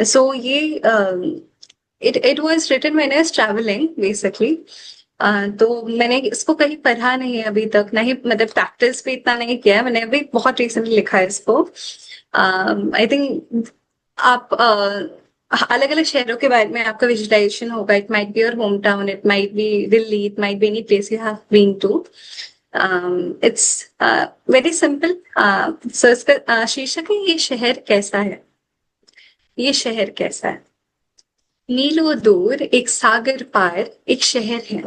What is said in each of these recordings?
सो ये it it was written when I was travelling basically. तो मैंने इसको कहीं पढ़ा नहीं है अभी तक, नहीं मतलब प्रैक्टिस भी इतना नहीं किया है मैंने, अभी बहुत रिसेंटली लिखा है इसको। आई थिंक आप अलग अलग शहरों के बारे में आपका विजुअलाइजेशन होगा। It might be your home town, it might be Delhi, it might be any place you have been to. It's very simple. So इसका शीर्षक है ये शहर कैसा है। ये शहर कैसा है। मीलों दूर एक सागर पार एक शहर है।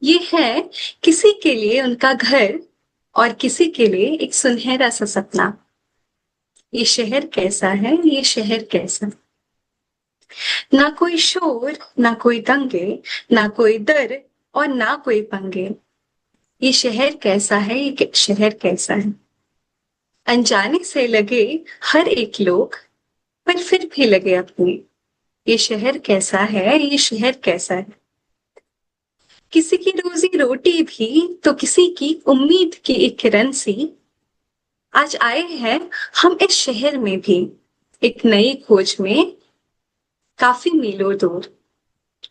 ये है किसी के लिए उनका घर और किसी के लिए एक सुनहरा सा सपना। ये शहर कैसा है। ये शहर कैसा। ना कोई शोर, ना कोई दंगे, ना कोई डर और ना कोई पंगे। ये शहर कैसा है। ये शहर कैसा है। अनजाने से लगे हर एक लोग, पर फिर भी लगे अपने। ये शहर कैसा है। ये शहर कैसा है। किसी की रोजी रोटी भी तो किसी की उम्मीद की एक किरण सी। आज आए हैं हम इस शहर में भी, एक नई खोज में, काफी मीलों दूर।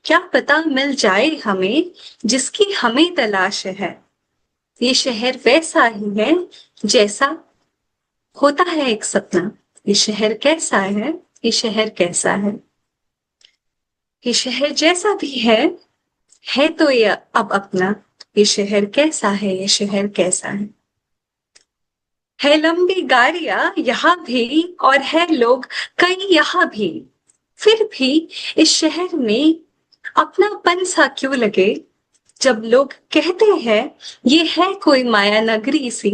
क्या पता मिल जाए हमें जिसकी हमें तलाश है। ये शहर वैसा ही है जैसा होता है एक सपना। ये शहर कैसा है। ये शहर कैसा है। ये शहर जैसा भी है तो ये अब अपना। ये शहर कैसा है। ये शहर कैसा है लंबी गाड़ियां यहाँ भी और है लोग कई यहाँ भी। फिर भी इस शहर में अपनापन सा क्यों लगे। जब लोग कहते हैं ये है कोई माया नगरी सी,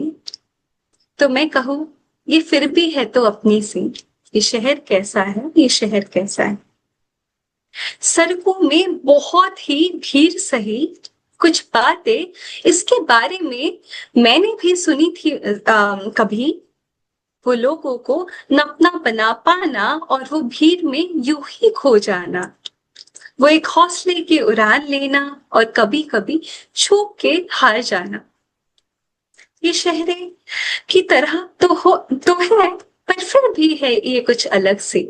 तो मैं कहूँ ये फिर भी है तो अपनी सी। ये शहर कैसा है। ये शहर कैसा है। सड़कों में बहुत ही भीड़ सही, कुछ बातें इसके बारे में मैंने भी सुनी थी कभी। वो लोगों को न अपना बना पाना और वो भीड़ में यूं ही खो जाना। वो एक हौसले की उड़ान लेना और कभी कभी चूक के हार जाना। ये शहरे की तरह तो है, पर फिर भी है ये कुछ अलग से।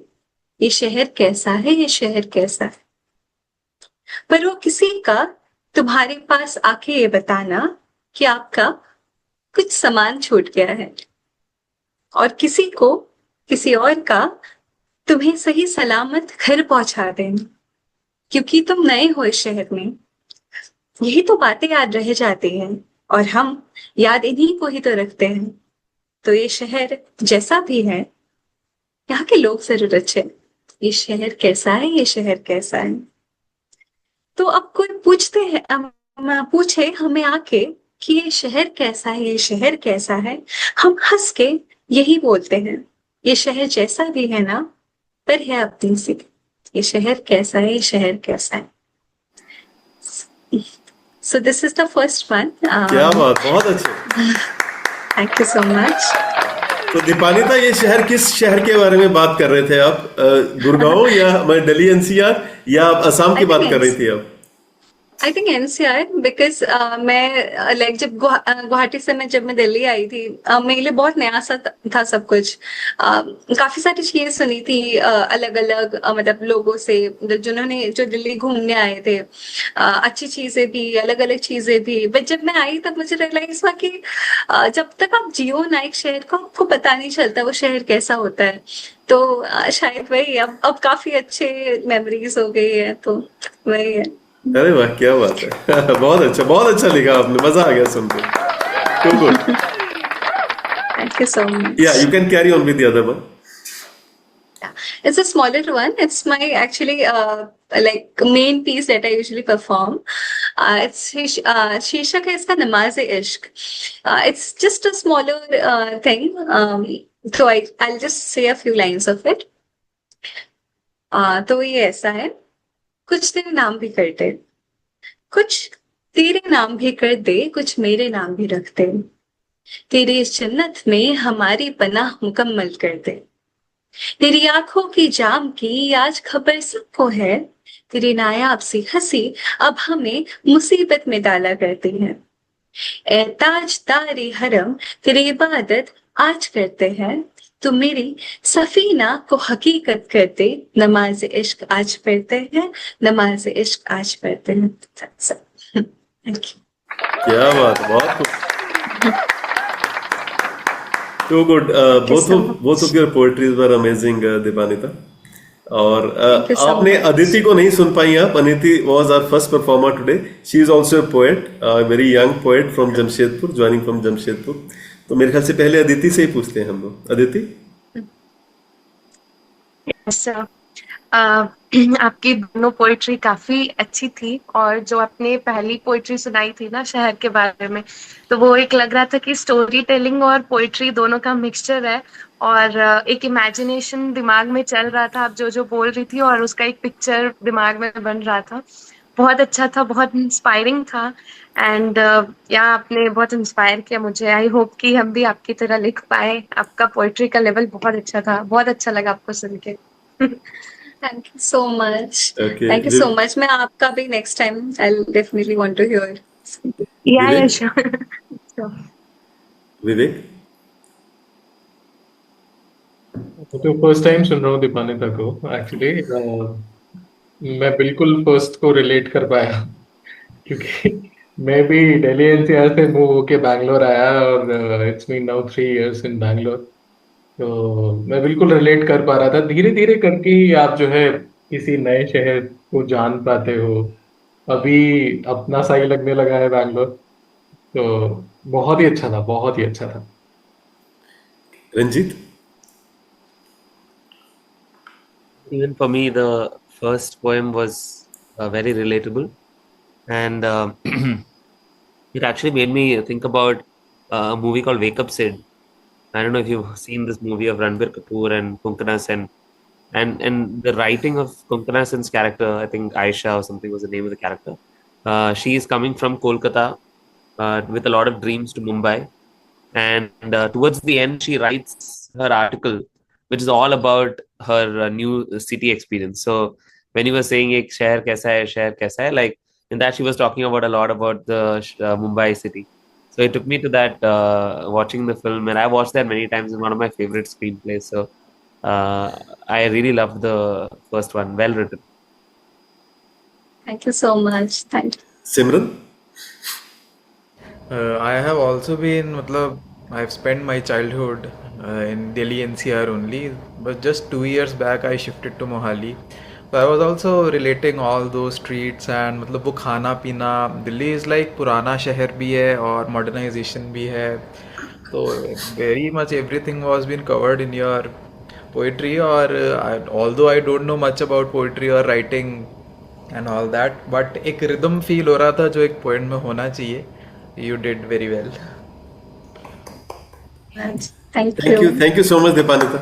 ये शहर कैसा है। ये शहर कैसा है। पर वो किसी का तुम्हारे पास आके ये बताना कि आपका कुछ सामान छूट गया है, और किसी को किसी और का तुम्हें सही सलामत घर पहुंचा देना, क्योंकि तुम नए हो इस शहर में। यही तो बातें याद रह जाती हैं, और हम याद इन्हीं को ही तो रखते हैं। तो ये शहर जैसा भी है, यहाँ के लोग जरूर अच्छे। ये शहर कैसा है। ये शहर कैसा है। तो अब कोई पूछते हैं पूछे हमें आके कि ये शहर कैसा है। ये शहर कैसा है। हम हंस के यही बोलते हैं, ये शहर जैसा भी है ना, पर है अपनी सी। ये शहर कैसा है। ये शहर कैसा है। So this is the first one. क्या बात, बहुत अच्छे। Thank you so much. तो दीपानिता, ये शहर किस शहर के बारे में बात कर रहे थे आप? गुड़गांव या मैं दिल्ली एनसीआर, या आप असम की I बात think कर रही थी आप? आई थिंक एनसीआर, बिकॉज मैं लाइक जब गुवाहाटी से जब मैं दिल्ली आई थी, मेरे लिए बहुत नया सा था सब कुछ। काफी सारी चीजें सुनी थी अलग अलग मतलब लोगों से, जिन्होंने जो दिल्ली घूमने आए थे। अच्छी चीजें भी, अलग अलग चीजें भी। बट जब मैं आई तब मुझे रियलाइज हुआ कि जब तक आप जियो ना एक शहर को, आपको पता नहीं चलता वो शहर कैसा होता है। तो शायद वही अब काफी अच्छे मेमोरीज हो गई है, तो वही है। अरे वाह, क्या बात है। बहुत अच्छा लिखा आपने, मजा आ गया सुन के। Too good. Thank you so या much. You can carry on with the other one. Yeah. It's a smaller one. It's my actually like main piece that I usually perform. शीर्षक है इसका नमाज इश्क. It's just a smaller thing. So I'll just say a few lines of it. तो ये ऐसा है। कुछ तेरे नाम भी कर दे, कुछ तेरे नाम भी कर दे, कुछ मेरे नाम भी रख दे। तेरे इस जन्नत में हमारी पनाह मुकम्मल कर दे। तेरी आंखों की जाम की आज खबर सबको है। तेरी नायाब सी हंसी अब हमें मुसीबत में डाला करती है। ए ताजदारे हरम तेरी इबादत आज करते हैं। तुम मेरी सफीना को हकीकत करते, नमाज इश्क आज पढ़ते हैं, नमाज इश्क आज पढ़ते हैं। Thank you. क्या बात, बहुत खूब। So good. Thank you so Both much. of your poetries were amazing, Deepanita. और थैंक यू सो आपने मच। अदिति को नहीं सुन पाई आप. Aditi was our first performer today. She is also a poet, a very young poet from Jamshedpur, joining from Jamshedpur. तो मेरे ख्याल से पहले अदिति से ही पूछते हैं हम लोग. अदिति. अच्छा। अ, आपकी दोनों पोइट्री काफी अच्छी थी, और जो आपने पहली पोइट्री सुनाई थी ना शहर के बारे में, तो वो एक लग रहा था कि स्टोरी टेलिंग और पोइट्री दोनों का मिक्सचर है, और एक इमेजिनेशन दिमाग में चल रहा था, आप जो जो बोल रही थी और उसका एक पिक्चर दिमाग में बन रहा था। बहुत अच्छा था, बहुत इंस्पायरिंग था। एंड या आपने बहुत इंस्पायर किया मुझे। आई होप कि हम भी आपकी तरह लिख पाए। आपका पोइट्री का लेवल बहुत अच्छा था, बहुत अच्छा लगा आपको सुन के। Thank you so much. Okay. Thank you so much. मैं आपका भी next time I definitely want to hear. Yeah Vivek. Sure. विवेक. तो फर्स्ट टाइम सुन रहा हूँ दीपानिता को एक्चुअली। मैं बिल्कुल फर्स्ट को रिलेट कर पाया क्योंकि मैं भी दिल्ली एनसीआर से मूव होके बैंगलोर आया, और इट्स बीन नाउ 3 years इन बैंगलोर। तो मैं बिल्कुल रिलेट कर पा रहा था। धीरे धीरे करके ही आप जो है किसी नए शहर को जान पाते हो। अभी अपना सा ही लगने लगा है बैंगलोर। तो बहुत ही अच्छा था, बहुत ही अच्छा था। Ranjit. Even for me, the first poem was very relatable, and it actually made me think about a movie called Wake Up Sid. I don't know if you've seen this movie of Ranbir Kapoor and Kunkana Sen, and the writing of Kunkana Sen's character, I think Aisha or something was the name of the character. She is coming from Kolkata with a lot of dreams to Mumbai, and towards the end, she writes her article, which is all about her new city experience. So when you were saying ek shahar kaisa hai, like in that she was talking about a lot about the Mumbai city. So it took me to that watching the film, and I watched that many times. It's one of my favorite screenplays. So I really loved the first one. Well written. Thank you so much. Thank you. Simran. I have also been, matlab, I've spent my childhood in Delhi NCR only, but just 2 years back I shifted to Mohali. So I was also relating all those streets and मतलब वो खाना पीना. Delhi is like पुराना शहर भी है और modernization भी है. तो very much everything was been covered in your poetry. और although I don't know much about poetry or writing and all that, but एक rhythm feel हो रहा था जो एक poem में होना चाहिए. You did very well. Thank Thank you. you. Thank you so much, Deepanita.